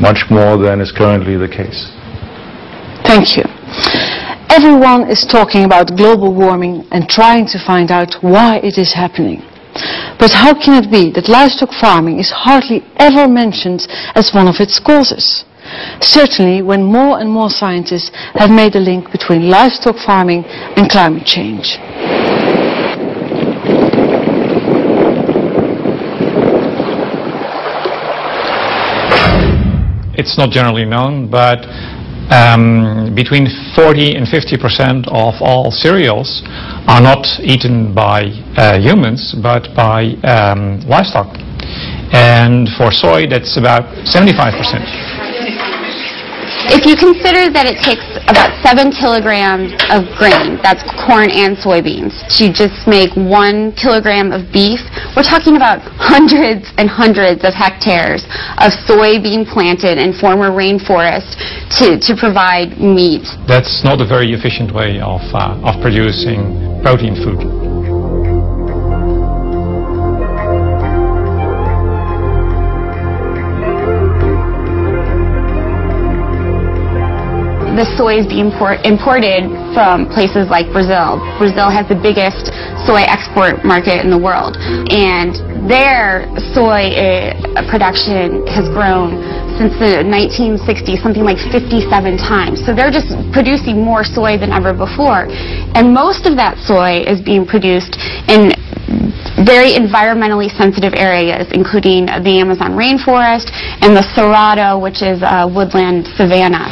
much more than is currently the case. Thank you. Everyone is talking about global warming and trying to find out why it is happening. But how can it be that livestock farming is hardly ever mentioned as one of its causes? Certainly when more and more scientists have made a link between livestock farming and climate change. It's not generally known, but between 40 and 50% of all cereals are not eaten by humans, but by livestock. And for soy, that's about 75%. If you consider that it takes about 7 kilograms of grain, that's corn and soybeans, to just make 1 kilogram of beef, we're talking about hundreds and hundreds of hectares of soy being planted in former rainforest to provide meat. That's not a very efficient way of producing protein food. The soy is being imported from places like Brazil. Brazil has the biggest soy export market in the world, and their soy production has grown since the 1960s, something like 57 times. So they're just producing more soy than ever before, and most of that soy is being produced in very environmentally sensitive areas, including the Amazon rainforest and the Cerrado, which is a woodland savanna.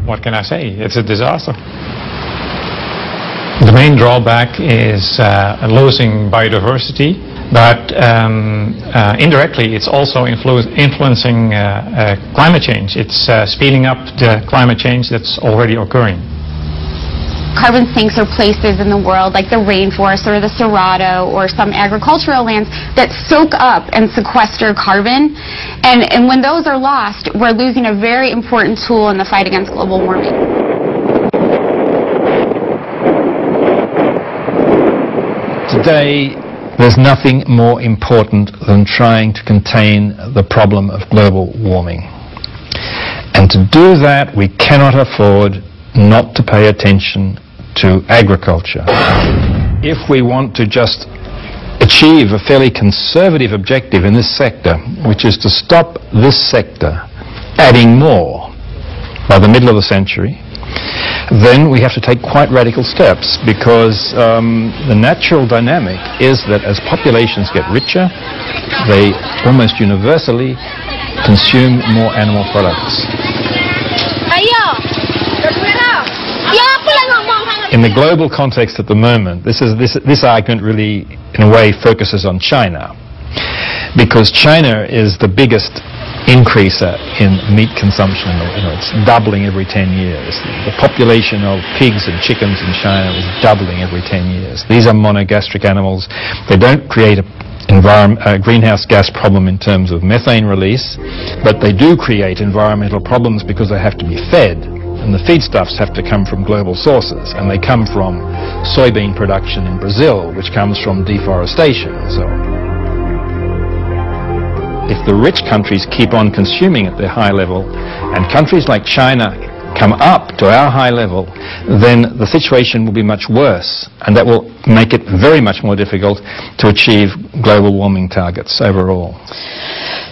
What can I say? It's a disaster. The main drawback is losing biodiversity, but indirectly it's also influencing climate change. It's speeding up the climate change that's already occurring. Carbon sinks are places in the world like the rainforest or the Cerrado or some agricultural lands that soak up and sequester carbon, and when those are lost, we're losing a very important tool in the fight against global warming. Today, there's nothing more important than trying to contain the problem of global warming. And to do that, we cannot afford not to pay attention to agriculture. If we want to just achieve a fairly conservative objective in this sector, which is to stop this sector adding more by the middle of the century, then we have to take quite radical steps, because the natural dynamic is that as populations get richer, they almost universally consume more animal products. In the global context at the moment, this argument really, in a way, focuses on China, because China is the biggest increaser in meat consumption. It's doubling every 10 years. The population of pigs and chickens in China is doubling every 10 years. These are monogastric animals. They don't create a greenhouse gas problem in terms of methane release, but they do create environmental problems because they have to be fed. And the feedstuffs have to come from global sources, and they come from soybean production in Brazil, which comes from deforestation and so on. If the rich countries keep on consuming at their high level, and countries like China come up to our high level, then the situation will be much worse, and that will make it very much more difficult to achieve global warming targets overall.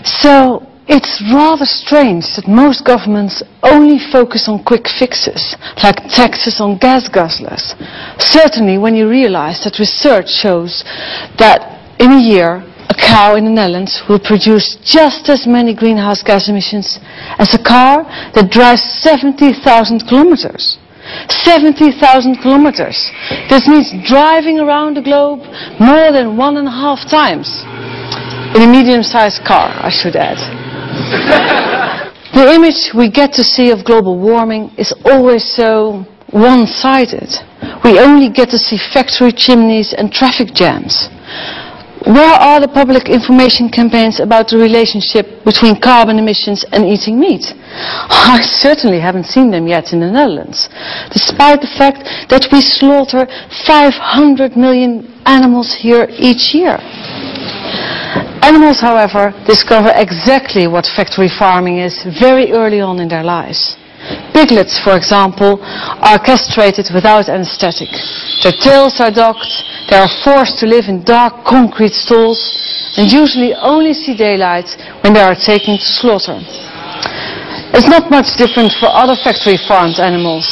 So it's rather strange that most governments only focus on quick fixes, like taxes on gas guzzlers. Certainly when you realize that research shows that in a year a cow in the Netherlands will produce just as many greenhouse gas emissions as a car that drives 70,000 kilometers. 70,000 kilometers. This means driving around the globe more than 1.5 times. In a medium-sized car, I should add. The image we get to see of global warming is always so one-sided. we only get to see factory chimneys and traffic jams. Where are the public information campaigns about the relationship between carbon emissions and eating meat? I certainly haven't seen them yet in the Netherlands, despite the fact that we slaughter 500 million animals here each year. Animals, however, discover exactly what factory farming is very early on in their lives. Piglets, for example, are castrated without anesthetic. Their tails are docked, they are forced to live in dark concrete stalls, and usually only see daylight when they are taken to slaughter. It's not much different for other factory farmed animals.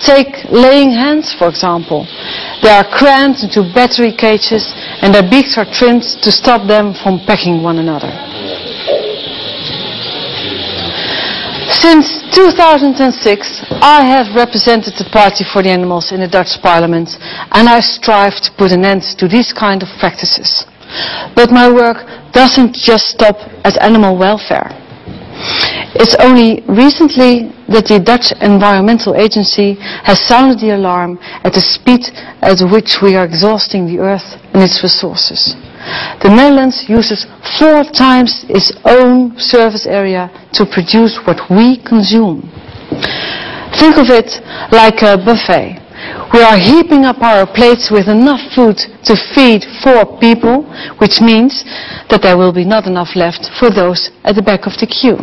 Take laying hens, for example. They are crammed into battery cages and their beaks are trimmed to stop them from pecking one another. Since 2006, I have represented the Party for the Animals in the Dutch Parliament, and I strive to put an end to these kind of practices. But my work doesn't just stop at animal welfare. It's only recently that the Dutch Environmental Agency has sounded the alarm at the speed at which we are exhausting the earth and its resources. The Netherlands uses 4 times its own surface area to produce what we consume. Think of it like a buffet. We are heaping up our plates with enough food to feed 4 people, which means that there will be not enough left for those at the back of the queue.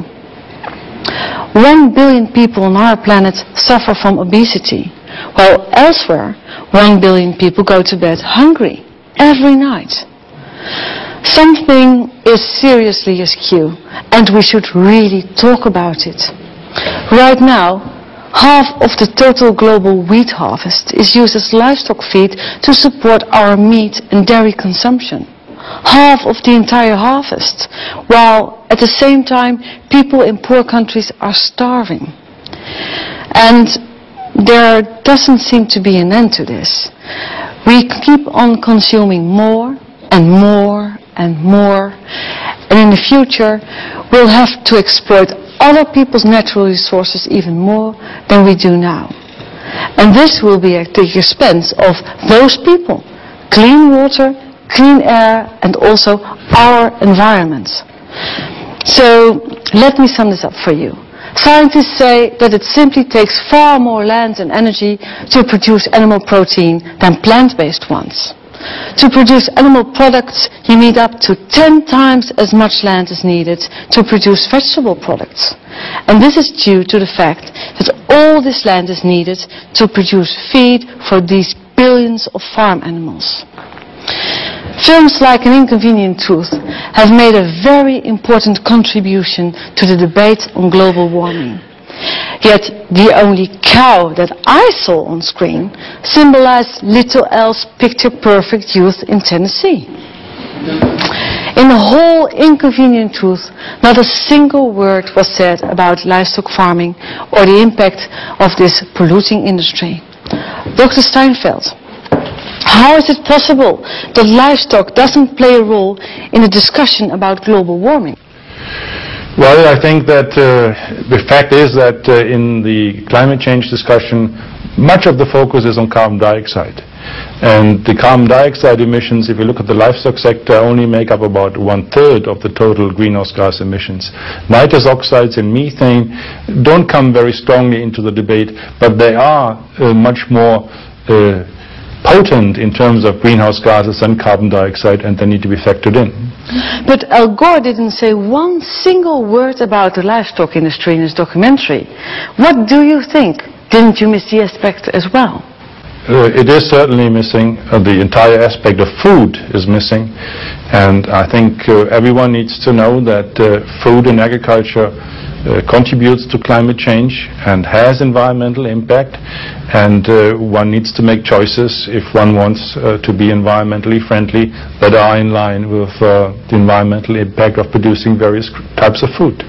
1 billion people on our planet suffer from obesity, while elsewhere 1 billion people go to bed hungry every night. Something is seriously askew, and we should really talk about it. Right now, half of the total global wheat harvest is used as livestock feed to support our meat and dairy consumption. Half of the entire harvest, while at the same time people in poor countries are starving. And there doesn't seem to be an end to this. We keep on consuming more and more and more, and in the future we'll have to exploit other people's natural resources even more than we do now. And this will be at the expense of those people, clean water, clean air, and also our environment. So let me sum this up for you. Scientists say that it simply takes far more land and energy to produce animal protein than plant-based ones. To produce animal products, you need up to 10 times as much land as needed to produce vegetable products. And this is due to the fact that all this land is needed to produce feed for these billions of farm animals. Films like An Inconvenient Truth have made a very important contribution to the debate on global warming. Yet the only cow that I saw on screen symbolized little else picture-perfect youth in Tennessee. In the whole Inconvenient Truth, not a single word was said about livestock farming or the impact of this polluting industry. Dr. Steinfeld, how is it possible that livestock doesn't play a role in a discussion about global warming? Well, I think that the fact is that in the climate change discussion, much of the focus is on carbon dioxide. And the carbon dioxide emissions, if you look at the livestock sector, only make up about 1/3 of the total greenhouse gas emissions. Nitrous oxides and methane don't come very strongly into the debate, but they are much more potent in terms of greenhouse gases than carbon dioxide, and they need to be factored in. But Al Gore didn't say one single word about the livestock industry in his documentary. What do you think? Didn't you miss the aspect as well? It is certainly missing. The entire aspect of food is missing. And I think everyone needs to know that food and agriculture contributes to climate change and has environmental impact. And one needs to make choices if one wants to be environmentally friendly that are in line with the environmental impact of producing various types of food.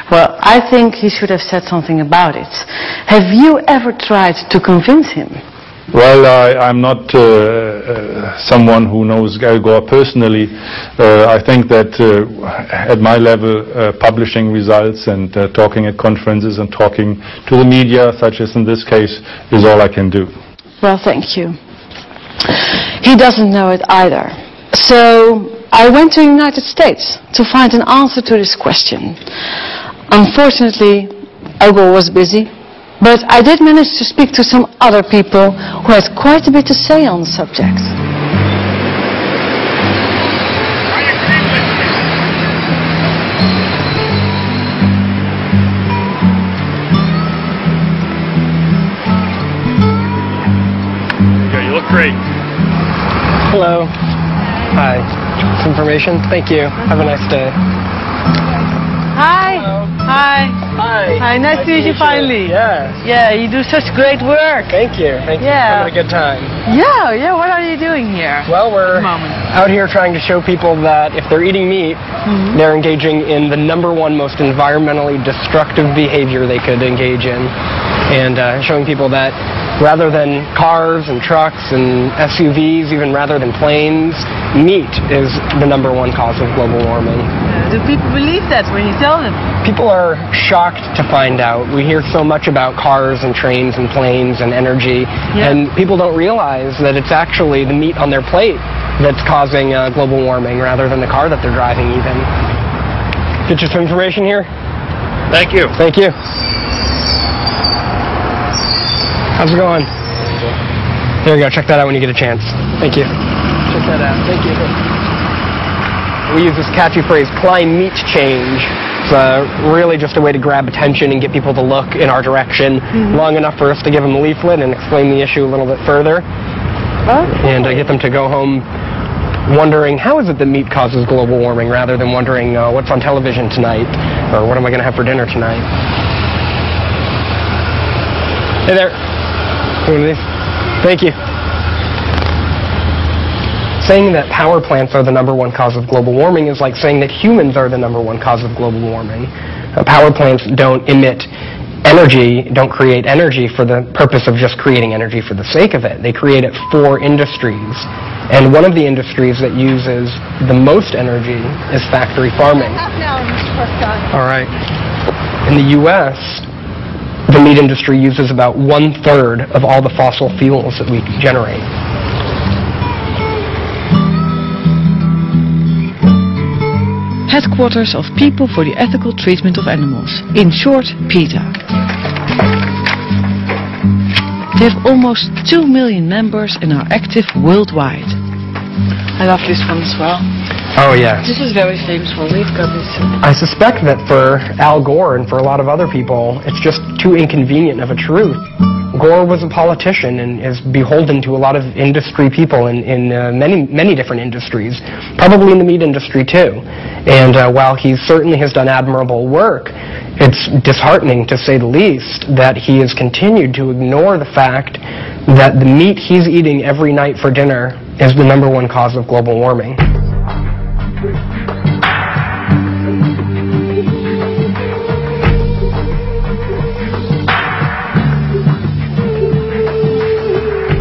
Well, I think he should have said something about it. Have you ever tried to convince him? Well, I'm not someone who knows Al Gore personally. I think that at my level, publishing results and talking at conferences and talking to the media, such as in this case, is all I can do. Well, thank you. He doesn't know it either. So I went to the United States to find an answer to this question. Unfortunately, Al Gore was busy, but I did manage to speak to some other people who had quite a bit to say on the subject. You look great. Hello. Hi. Some information? Thank you. Have a nice day. Hi. Hello. Hi. Hi. Hi, nice to meet you finally. Yeah. Yeah, you do such great work. Thank you. Thank you. Yeah. Having a good time. Yeah, what are you doing here? Well, we're At the moment? out here trying to show people that if they're eating meat, they're engaging in the #1 most environmentally destructive behavior they could engage in. And showing people that rather than cars and trucks and SUVs, even rather than planes, meat is the #1 cause of global warming. Do people believe that when you tell them? People are shocked to find out. We hear so much about cars and trains and planes and energy, and people don't realize that it's actually the meat on their plate that's causing global warming rather than the car that they're driving even. Get you some information here? Thank you. Thank you. How's it going? There you go. Check that out when you get a chance. Thank you. Check that out. Thank you. We use this catchy phrase, climate change. It's really just a way to grab attention and get people to look in our direction long enough for us to give them a leaflet and explain the issue a little bit further. And get them to go home wondering, how is it that meat causes global warming, rather than wondering what's on television tonight or what am I going to have for dinner tonight. Hey there. One of these. Thank you. Saying that power plants are the #1 cause of global warming is like saying that humans are the #1 cause of global warming. Power plants don't emit energy, don't create energy for the purpose of just creating energy for the sake of it. They create it for industries. And one of the industries that uses the most energy is factory farming. All right. In the U.S., the meat industry uses about 1/3 of all the fossil fuels that we generate. Headquarters of People for the Ethical Treatment of Animals, in short, PETA. They have almost 2 million members and are active worldwide. I love this one as well. Oh, yes. This is very famous one. We've got this. I suspect that for Al Gore and for a lot of other people, it's just too inconvenient of a truth. Gore was a politician and is beholden to a lot of industry people in many different industries, probably in the meat industry too. And while he certainly has done admirable work, it's disheartening, to say the least, that he has continued to ignore the fact that the meat he's eating every night for dinner is the #1 cause of global warming.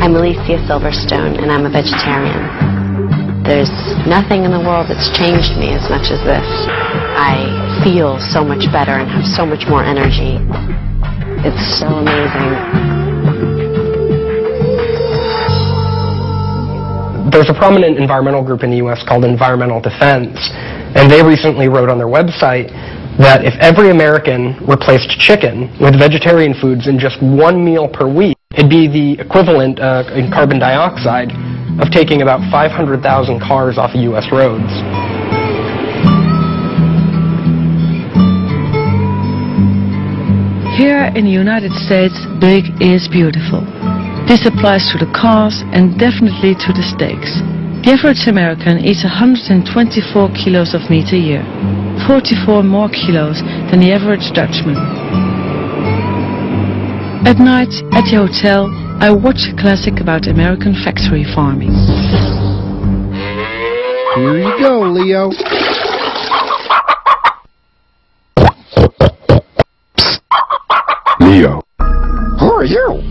I'm Alicia Silverstone, and I'm a vegetarian. There's nothing in the world that's changed me as much as this. I feel so much better and have so much more energy. It's so amazing. There's a prominent environmental group in the U.S. called Environmental Defense, and they recently wrote on their website that if every American replaced chicken with vegetarian foods in just 1 meal per week, it'd be the equivalent in carbon dioxide of taking about 500,000 cars off of U.S. roads. Here in the United States, big is beautiful. This applies to the cars and definitely to the steaks. The average American eats 124 kilos of meat a year, 44 more kilos than the average Dutchman. At night, at the hotel, I watch a classic about American factory farming. Here you go, Leo. Leo. Who are you?